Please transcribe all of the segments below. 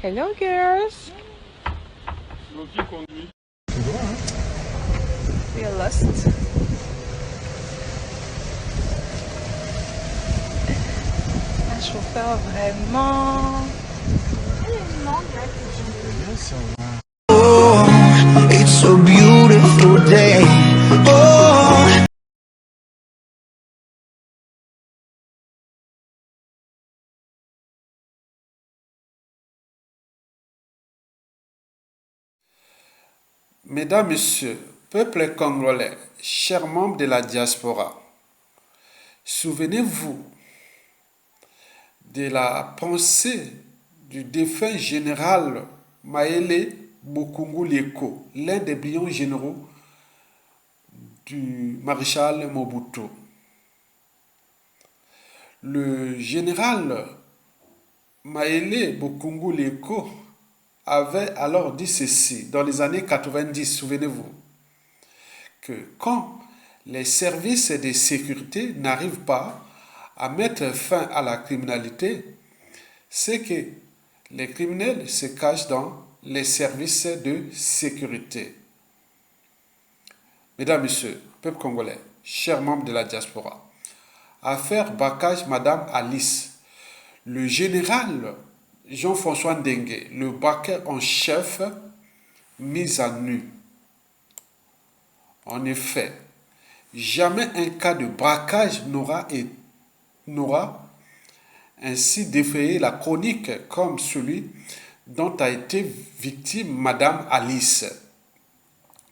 Hello girls. Donc qui conduit? We are lost. Un chauffeur vraiment. Oh, it's a beautiful day. Oh. Mesdames, Messieurs, peuple congolais, chers membres de la diaspora, souvenez-vous de la pensée du défunt général Maëlé Bokungu Leko, l'un des brillants généraux du maréchal Mobutu. Le général Maëlé Bokungu Leko avait alors dit ceci dans les années 90, souvenez-vous, que quand les services de sécurité n'arrivent pas à mettre fin à la criminalité, c'est que les criminels se cachent dans les services de sécurité. Mesdames, Messieurs, peuple congolais, chers membres de la diaspora, affaire Bakage Madame Alice, le général Jean-François Ndengue, le braqueur en chef, mis à nu. En effet, jamais un cas de braquage n'aura ainsi défrayé la chronique comme celui dont a été victime Madame Alice.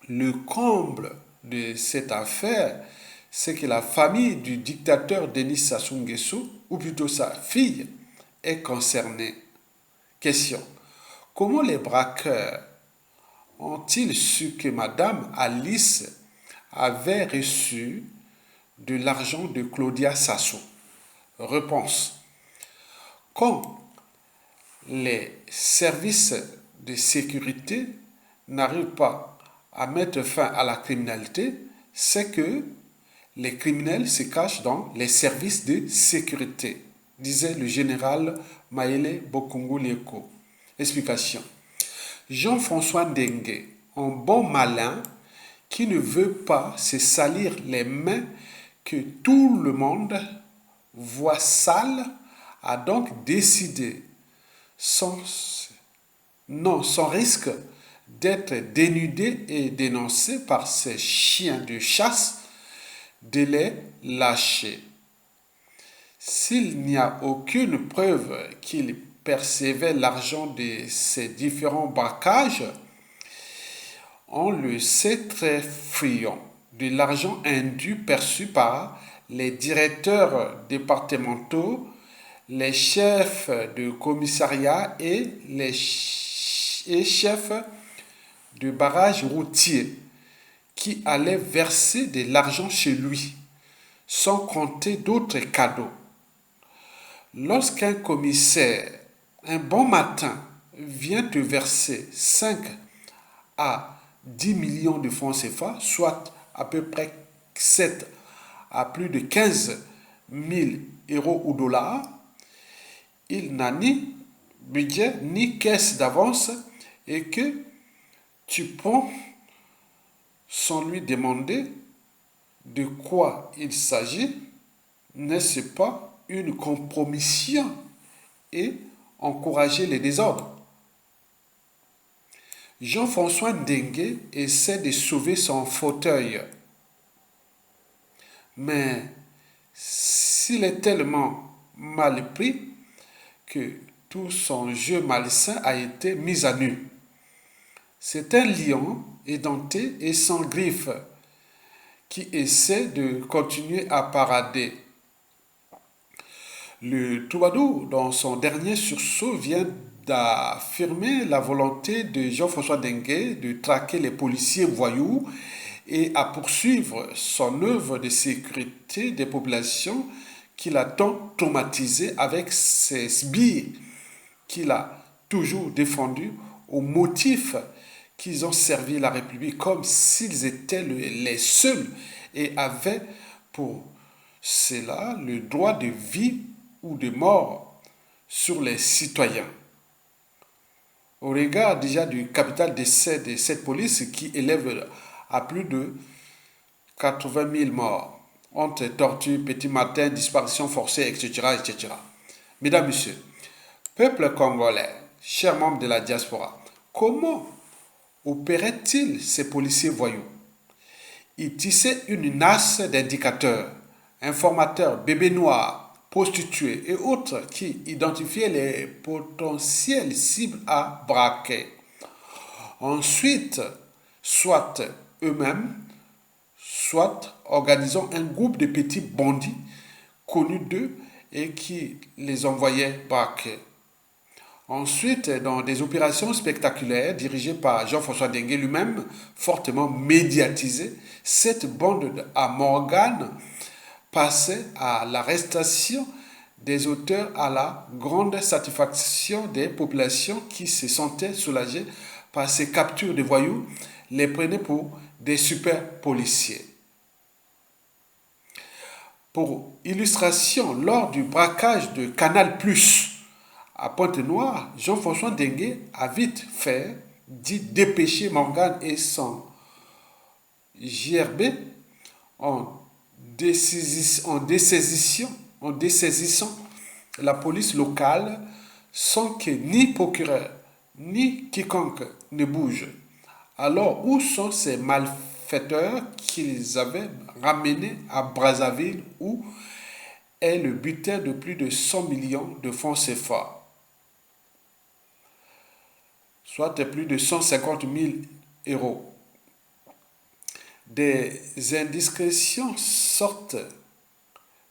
Le comble de cette affaire, c'est que la famille du dictateur Denis Sassou Nguesso, ou plutôt sa fille, est concernée. Question. Comment les braqueurs ont-ils su que Madame Alice avait reçu de l'argent de Claudia Sassou? Réponse. Quand les services de sécurité n'arrivent pas à mettre fin à la criminalité, c'est que les criminels se cachent dans les services de sécurité, disait le général Maëlé Bokungu Leko. Explication. Jean-François Ndengue, un bon malin qui ne veut pas se salir les mains que tout le monde voit sales, a donc décidé, sans risque d'être dénudé et dénoncé par ses chiens de chasse, de les lâcher. S'il n'y a aucune preuve qu'il percevait l'argent de ces différents braquages, on le sait très friand de l'argent indu perçu par les directeurs départementaux, les chefs de commissariat et les chefs de barrage routier qui allaient verser de l'argent chez lui, sans compter d'autres cadeaux. Lorsqu'un commissaire, un bon matin, vient te verser 5 à 10 millions de francs CFA, soit à peu près 7 à plus de 15 000 euros ou dollars, il n'a ni budget ni caisse d'avance et que tu prends sans lui demander de quoi il s'agit, n'est-ce pas une compromission et encourager les désordres? Jean-François Ndengue essaie de sauver son fauteuil. Mais s'il est tellement mal pris que tout son jeu malsain a été mis à nu. C'est un lion édenté et sans griffes qui essaie de continuer à parader. Le troubadour, dans son dernier sursaut, vient d'affirmer la volonté de Jean-François Ndengue de traquer les policiers voyous et à poursuivre son œuvre de sécurité des populations qu'il a tant traumatisé avec ses sbires qu'il a toujours défendus au motif qu'ils ont servi la République comme s'ils étaient les seuls et avaient pour cela le droit de vie ou de mort sur les citoyens. au regard déjà du capital décès de cette police qui élève à plus de 80 000 morts, entre tortures, petits matins, disparitions forcées, etc., etc. Mesdames, Messieurs, peuple congolais, chers membres de la diaspora, comment opéraient-ils ces policiers voyous? Ils tissaient une nasse d'indicateurs, informateurs, bébés noirs, prostituées et autres qui identifiaient les potentielles cibles à braquer. Ensuite, soit eux-mêmes, soit organisant un groupe de petits bandits connus d'eux et qui les envoyaient braquer. Ensuite, dans des opérations spectaculaires dirigées par Jean-François Dengue lui-même, fortement médiatisées, cette bande à Morgane passait à l'arrestation des auteurs à la grande satisfaction des populations qui se sentaient soulagées par ces captures de voyous, les prenaient pour des super policiers. Pour illustration, lors du braquage de Canal+, à Pointe-Noire, Jean-François Dengue a vite fait d'y dépêcher Morgane et son JRB en dessaisissant la police locale sans que ni procureur ni quiconque ne bouge. Alors, où sont ces malfaiteurs qu'ils avaient ramenés à Brazzaville où est le butin de plus de 100 millions de francs CFA, soit plus de 150 000 euros. Des indiscrétions sortent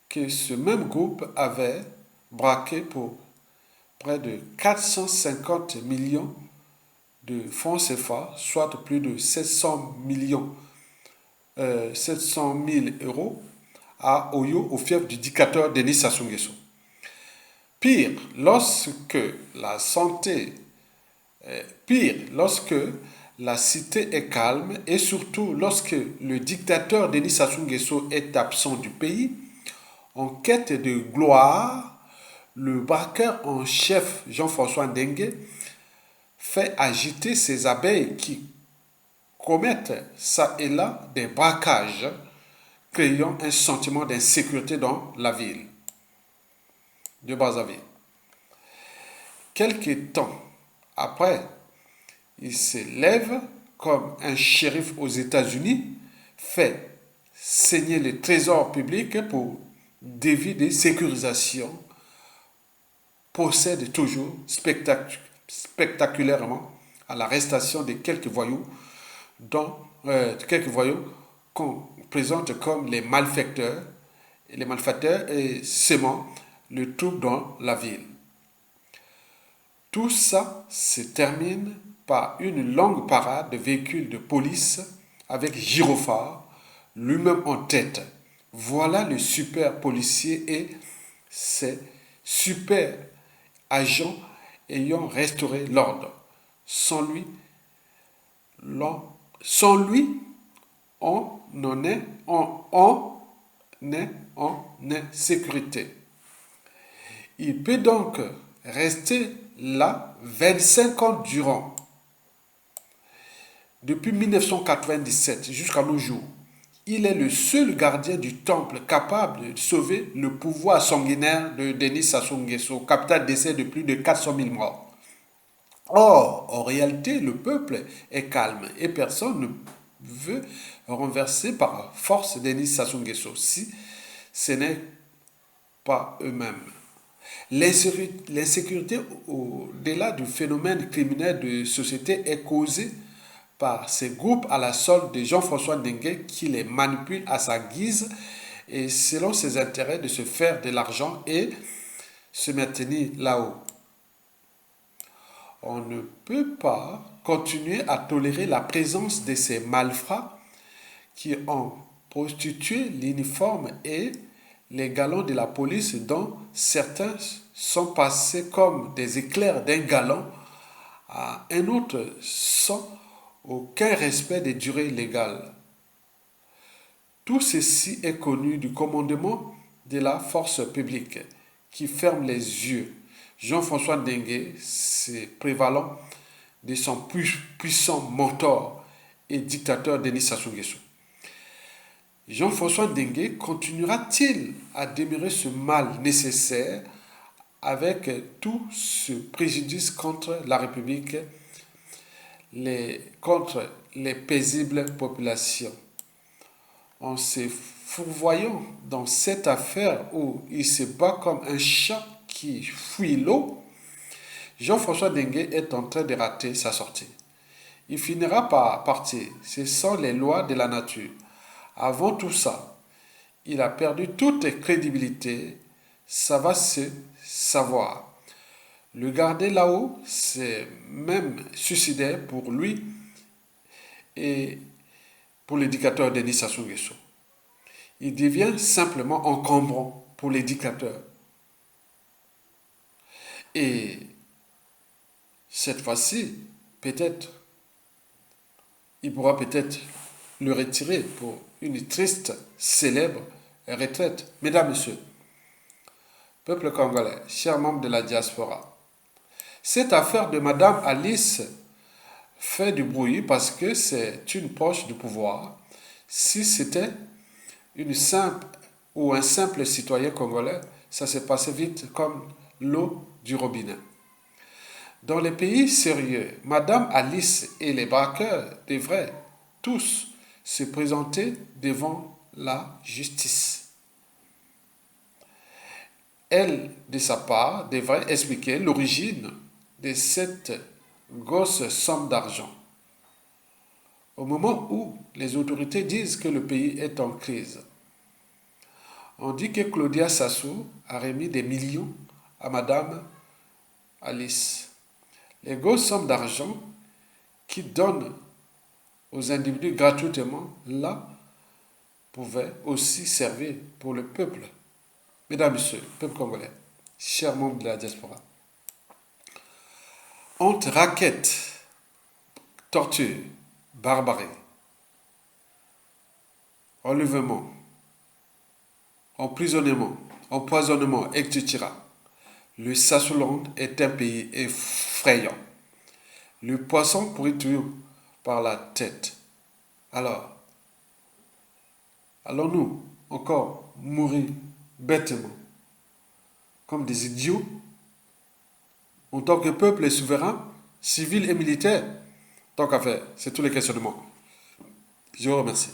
que ce même groupe avait braqué pour près de 450 millions de francs CFA, soit plus de 700 000 euros à Oyo, au fief du dictateur Denis Sassou Nguesso. Pire, lorsque la cité est calme et surtout lorsque le dictateur Denis Sassou Nguesso est absent du pays, en quête de gloire, le braqueur en chef Jean-François Dengue fait agiter ses abeilles qui commettent ça et là des braquages, créant un sentiment d'insécurité dans la ville de Brazzaville. Quelque temps après, il se lève comme un shérif aux États-Unis, fait saigner le trésor public pour dévier des sécurisations, procède toujours spectaculairement à l'arrestation de quelques voyous qu'on présente comme les malfaiteurs et sémant le trouble dans la ville. Tout ça se termine par une longue parade de véhicules de police avec gyrophare, lui-même en tête. Voilà le super policier et ses super agents ayant restauré l'ordre. Sans lui, on est en insécurité. Il peut donc rester là 25 ans durant, depuis 1997 jusqu'à nos jours. Il est le seul gardien du temple capable de sauver le pouvoir sanguinaire de Denis Sassou Nguesso, capital décès de plus de 400 000 morts. Or, en réalité, le peuple est calme et personne ne veut renverser par force Denis Sassou Nguesso si ce n'est pas eux-mêmes. L'insécurité, au-delà du phénomène criminel de société, est causée par ces groupes à la solde de Jean-François Dengue qui les manipule à sa guise et selon ses intérêts de se faire de l'argent et se maintenir là-haut. On ne peut pas continuer à tolérer la présence de ces malfrats qui ont prostitué l'uniforme et les galons de la police dont certains sont passés comme des éclairs d'un galon à un autre sans aucun respect des durées légales. Tout ceci est connu du commandement de la force publique qui ferme les yeux. Jean-François Dengue, se prévalant de son puissant mentor et dictateur Denis Sassou Nguesso. Jean-François Dengue continuera-t-il à démérer ce mal nécessaire avec tout ce préjudice contre la République, contre les paisibles populations? En se fourvoyant dans cette affaire où il se bat comme un chat qui fuit l'eau, Jean-François Dengue est en train de rater sa sortie. Il finira par partir. Ce sont les lois de la nature. Avant tout ça, il a perdu toute crédibilité. Ça va se savoir. Le garder là-haut, c'est même suicidaire pour lui et pour l'éducateur Denis Sassou Nguesso. Il devient simplement encombrant pour l'éducateur. Et cette fois-ci, peut-être, il pourra peut-être le retirer pour une triste, célèbre retraite. Mesdames, Messieurs, peuple congolais, chers membres de la diaspora, cette affaire de Madame Alice fait du bruit parce que c'est une poche du pouvoir. Si c'était une simple ou un simple citoyen congolais, ça se passait vite comme l'eau du robinet. Dans les pays sérieux, Madame Alice et les braqueurs devraient tous se présenter devant la justice. Elle, de sa part, devrait expliquer l'origine de cette grosse somme d'argent. Au moment où les autorités disent que le pays est en crise, on dit que Claudia Sassou a remis des millions à Madame Alice. Les grosses sommes d'argent qui donnent aux individus gratuitement, là, pouvaient aussi servir pour le peuple. Mesdames, Messieurs, peuple congolais, chers membres de la diaspora, honte, raquette, torture, barbarie, enlèvement, emprisonnement, empoisonnement, etc. Le Sassouland est un pays effrayant. Le poisson pourrit toujours par la tête. Alors, allons-nous encore mourir bêtement, comme des idiots, en tant que peuple et souverain, civil et militaire? Tant qu'à faire, c'est tous les questionnements. Je vous remercie.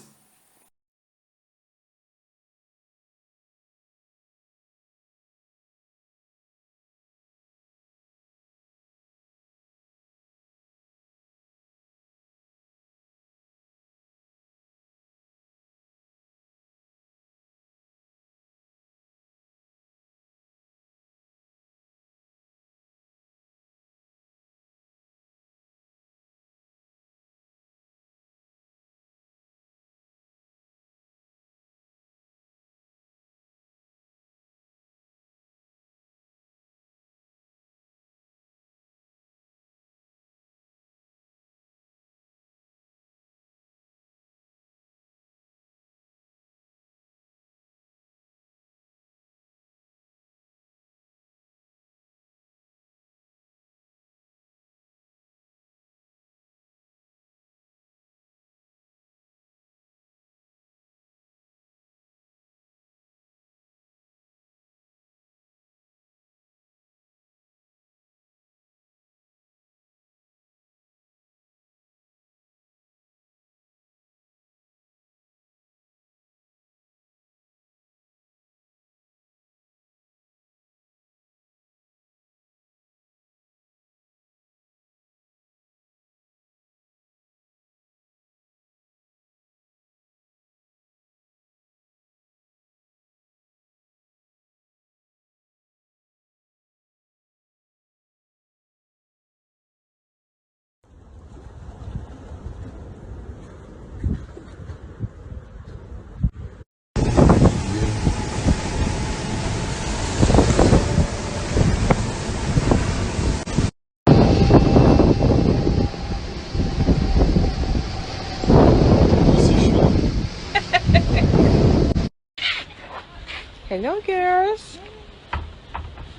Hello, girls.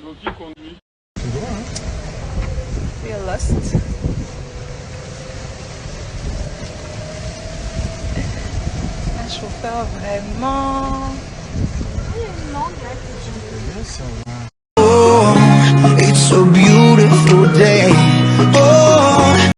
Donc qui conduit? We are lost. chauffeur vraiment. Oh, it's a beautiful day. Oh,